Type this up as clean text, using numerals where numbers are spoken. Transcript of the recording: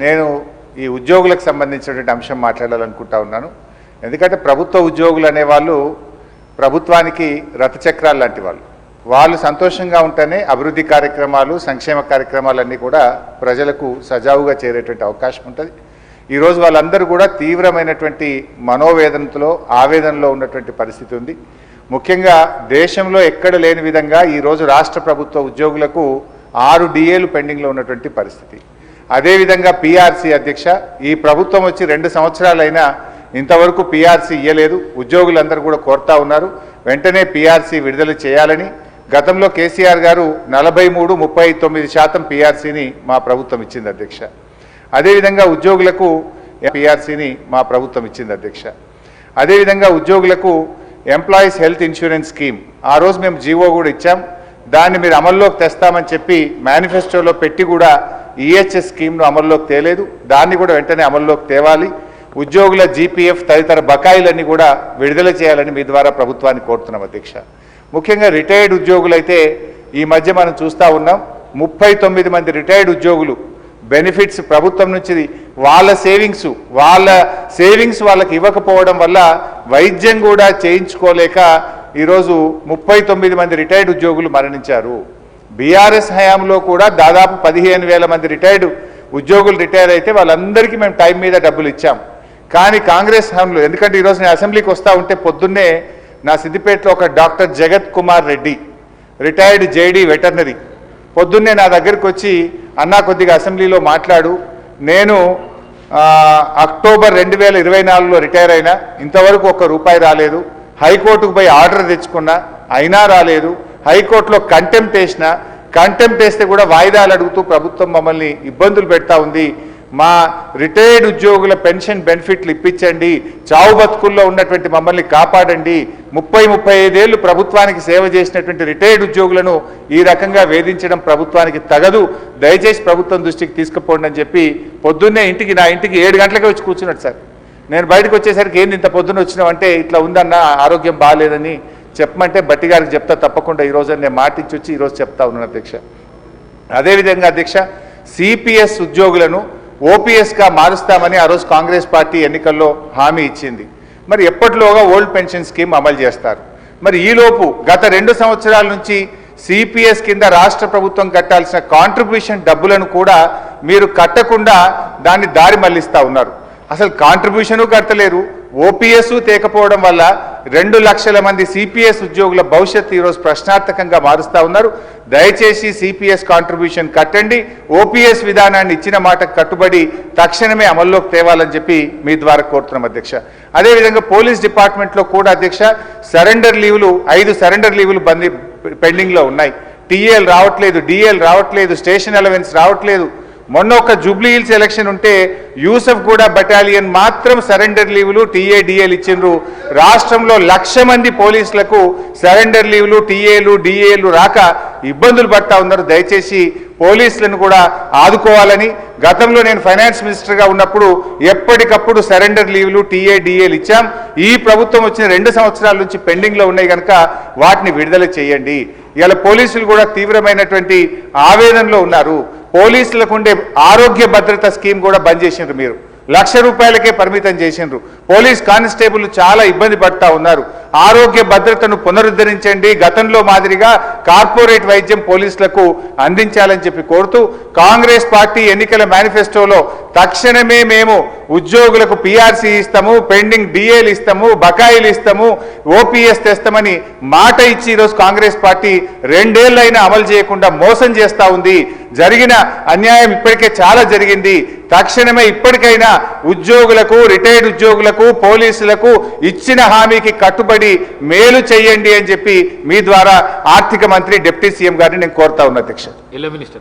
నేను ఈ ఉద్యోగులకు సంబంధించినటువంటి అంశం మాట్లాడాలనుకుంటా ఉన్నాను. ఎందుకంటే ప్రభుత్వ ఉద్యోగులు అనేవాళ్ళు ప్రభుత్వానికి రథచక్రాలు లాంటి వాళ్ళు సంతోషంగా ఉంటేనే అభివృద్ధి కార్యక్రమాలు సంక్షేమ కార్యక్రమాలన్నీ కూడా ప్రజలకు సజావుగా చేరేటువంటి అవకాశం ఉంటుంది. ఈరోజు వాళ్ళందరూ కూడా తీవ్రమైనటువంటి మనోవేదనతో ఆవేదనలో ఉన్నటువంటి పరిస్థితి ఉంది. ముఖ్యంగా దేశంలో ఎక్కడ లేని విధంగా ఈరోజు రాష్ట్ర ప్రభుత్వ ఉద్యోగులకు 6 DAలు పెండింగ్లో ఉన్నటువంటి పరిస్థితి. అదేవిధంగా పిఆర్సీ అధ్యక్ష, ఈ ప్రభుత్వం వచ్చి 2 సంవత్సరాలైనా ఇంతవరకు పిఆర్సీ ఇయ్యలేదు. ఉద్యోగులందరూ కూడా కోరుతా ఉన్నారు వెంటనే పిఆర్సీ విడుదల చేయాలని. గతంలో కేసీఆర్ గారు 43-39% పిఆర్సీని మా ప్రభుత్వం ఇచ్చింది అధ్యక్ష. అదేవిధంగా ఉద్యోగులకు పిఆర్సీని మా ప్రభుత్వం ఇచ్చింది అధ్యక్ష. అదేవిధంగా ఉద్యోగులకు ఎంప్లాయీస్ హెల్త్ ఇన్సూరెన్స్ స్కీమ్ ఆ రోజు మేము జీవో కూడా ఇచ్చాం. దాన్ని మీరు అమల్లోకి తెస్తామని చెప్పి మేనిఫెస్టోలో పెట్టి కూడా ఈహెచ్ఎస్ స్కీమ్ను అమల్లోకి తేలేదు. దాన్ని కూడా వెంటనే అమల్లోకి తేవాలి. ఉద్యోగుల జీపీఎఫ్ తదితర బకాయిలన్నీ కూడా విడుదల చేయాలని మీ ద్వారా ప్రభుత్వాన్ని కోరుతున్నాం అధ్యక్ష. ముఖ్యంగా రిటైర్డ్ ఉద్యోగులైతే ఈ మధ్య మనం చూస్తూ ఉన్నాం 39 మంది రిటైర్డ్ ఉద్యోగులు బెనిఫిట్స్ ప్రభుత్వం నుంచి వాళ్ళ సేవింగ్స్ వాళ్ళకి ఇవ్వకపోవడం వల్ల వైద్యం కూడా చేయించుకోలేక ఈరోజు 39 మంది రిటైర్డ్ ఉద్యోగులు మరణించారు. బీఆర్ఎస్ హయాంలో కూడా దాదాపు 15,000 మంది రిటైర్డ్ ఉద్యోగులు రిటైర్ అయితే వాళ్ళందరికీ మేము టైం మీద డబ్బులు ఇచ్చాం. కానీ కాంగ్రెస్ హయాంలో, ఎందుకంటే ఈరోజు నేను అసెంబ్లీకి వస్తూ ఉంటే పొద్దున్నే నా సిద్దిపేటలో ఒక డాక్టర్ జగత్ Kumar Reddy retired JD veterinary పొద్దున్నే నా దగ్గరికి వచ్చి అన్నా కొద్దిగా అసెంబ్లీలో మాట్లాడు, నేను అక్టోబర్ 2024లో రిటైర్ అయినా ఇంతవరకు ₹1 రాలేదు. హైకోర్టుకు పోయి ఆర్డర్ తెచ్చుకున్నా అయినా రాలేదు. హైకోర్టులో కంటెంప్ట్ వేస్తే కూడా వాయిదాలు అడుగుతూ ప్రభుత్వం మమ్మల్ని ఇబ్బందులు పెడతా ఉంది. మా రిటైర్డ్ ఉద్యోగుల పెన్షన్ బెనిఫిట్లు ఇప్పించండి, చావు బతుకుల్లో ఉన్నటువంటి మమ్మల్ని కాపాడండి. 30-35 ఏళ్ళు ప్రభుత్వానికి సేవ చేసినటువంటి రిటైర్డ్ ఉద్యోగులను ఈ రకంగా వేధించడం ప్రభుత్వానికి తగదు, దయచేసి ప్రభుత్వం దృష్టికి తీసుకుపోండి అని చెప్పి పొద్దున్నే నా ఇంటికి 7 గంటలకే వచ్చి కూర్చున్నాడు సార్. నేను బయటకు వచ్చేసరికి ఏంది ఇంత పొద్దున్న వచ్చినావంటే ఇట్లా ఉందన్న ఆరోగ్యం బాగాలేదని చెప్పమంటే బట్టి గారికి చెప్తా తప్పకుండా ఈరోజు నేను మాటించి వచ్చి ఈరోజు చెప్తా ఉన్నాను అధ్యక్ష. అదేవిధంగా అధ్యక్ష, సిపిఎస్ ఉద్యోగులను ఓపీఎస్గా మారుస్తామని ఆ రోజు కాంగ్రెస్ పార్టీ ఎన్నికల్లో హామీ ఇచ్చింది. మరి ఎప్పటిలోగా ఓల్డ్ పెన్షన్ స్కీమ్ అమలు చేస్తారు? మరి ఈలోపు గత 2 సంవత్సరాల నుంచి సిపిఎస్ కింద రాష్ట్ర ప్రభుత్వం కట్టాల్సిన కాంట్రిబ్యూషన్ డబ్బులను కూడా మీరు కట్టకుండా దాన్ని దారి మళ్లిస్తూ ఉన్నారు. అసలు కాంట్రిబ్యూషను కట్టలేరు, ఓపీఎస్ తేకపోవడం వల్ల 2 లక్షల మంది సిపిఎస్ ఉద్యోగుల భవిష్యత్తు ఈరోజు ప్రశ్నార్థకంగా మారుస్తూ ఉన్నారు. దయచేసి సిపిఎస్ కాంట్రిబ్యూషన్ కట్టండి, ఓపీఎస్ విధానాన్ని ఇచ్చిన మాటకు కట్టుబడి తక్షణమే అమల్లోకి తేవాలని చెప్పి మీ ద్వారా కోరుతున్నాం అధ్యక్ష. అదేవిధంగా పోలీస్ డిపార్ట్మెంట్లో కూడా అధ్యక్ష 5 సరెండర్ లీవులు పెండింగ్లో ఉన్నాయి. టీఏలు రావట్లేదు, డిఏలు రావట్లేదు, స్టేషన్ అలవెన్స్ రావట్లేదు. మొన్న ఒక జూబ్లీ హిల్స్ ఎలక్షన్ ఉంటే యూసఫ్ కూడా బటాలియన్ మాత్రం సరెండర్ లీవులు టీఏ-డిఏలు ఇచ్చిండ్రు. రాష్ట్రంలో 1,00,000 మంది పోలీసులకు సరెండర్ లీవులు టీఏలు డిఏలు రాక ఇబ్బందులు పడతా ఉన్నారు. దయచేసి పోలీసులను కూడా ఆదుకోవాలని, గతంలో నేను ఫైనాన్స్ మినిస్టర్గా ఉన్నప్పుడు ఎప్పటికప్పుడు సరెండర్ లీవులు టీఏ-డిఏలు ఇచ్చాం. ఈ ప్రభుత్వం వచ్చిన 2 సంవత్సరాల నుంచి పెండింగ్లో ఉన్నాయి కనుక వాటిని విడుదల చేయండి. ఇలా పోలీసులు కూడా తీవ్రమైనటువంటి ఆవేదనలో ఉన్నారు. పోలీసులకు ఉండే ఆరోగ్య భద్రత స్కీమ్ కూడా బంద్ చేసిండ్రు. మీరు ₹1,00,000కే పరిమితం చేసిండ్రు. పోలీస్ కానిస్టేబుల్ చాలా ఇబ్బంది పడతా ఉన్నారు. ఆరోగ్య భద్రతను పునరుద్ధరించండి, గతంలో మాదిరిగా కార్పొరేట్ వైద్యం పోలీసులకు అందించాలని చెప్పి కోరుతూ కాంగ్రెస్ పార్టీ ఎన్నికల మేనిఫెస్టోలో తక్షణమే మేము ఉద్యోగులకు పిఆర్సీ ఇస్తాము, పెండింగ్ డిఏలు ఇస్తాము, బకాయిలు ఇస్తాము, ఓపీఎస్ తెస్తామని మాట ఇచ్చి ఈరోజు కాంగ్రెస్ పార్టీ 2 ఏళ్ళైనా అమలు చేయకుండా మోసం చేస్తూ ఉంది. జరిగిన అన్యాయం ఇప్పటికే చాలా జరిగింది. తక్షణమే ఇప్పటికైనా ఉద్యోగులకు, రిటైర్డ్ ఉద్యోగులకు, పోలీసులకు ఇచ్చిన హామీకి కట్టుబడి మేలు చేయండి అని చెప్పి మీ ద్వారా ఆర్థిక మంత్రి డిప్యూటీ సీఎం గారిని నేను కోరుతా ఉన్నా అధ్యక్ష.